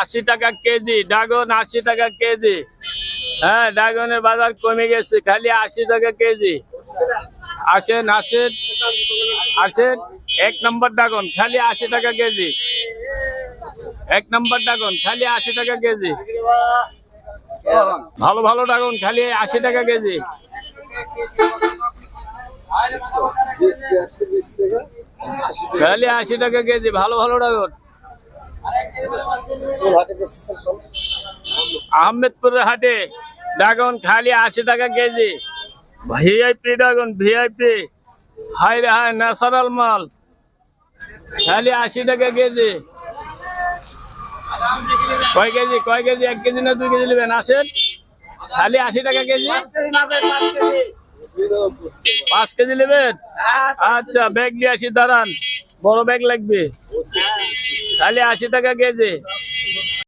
80 টাকা KG dragon, 80 টাকা KG. হ্যাঁ, ড্রাগনের বাজার কমে গেছে, খালি 80 টাকা কেজি। আসেন আসেন আসেন, 1 নম্বর ড্রাগন খালি 80 টাকা কেজি। 1 নম্বর ড্রাগন খালি 80 টাকা কেজি। ভালো ভালো ড্রাগন খালি 80 টাকা কেজি। খালি 80 টাকা কেজি, ভালো ভালো ড্রাগন। আহমেদপুরের হাটে ড্রাগন খালি 80 টাকা কেজি। ভিআইপি ড্রাগন, ভিআইপি, হাই রে হাই, ন্যাচারাল মাল, খালি 80 টাকা কেজি। কয় কেজি, কয় কেজি? 1 কেজি না 2 কেজি নেবেন? আসেন, খালি 80 টাকা কেজি। 5 কেজি নেবেন? আচ্ছা, ব্যাগ নিয়ে আসি, দাঁড়ান, বড় ব্যাগ লাগবে। খালি 80 টাকা কেজি।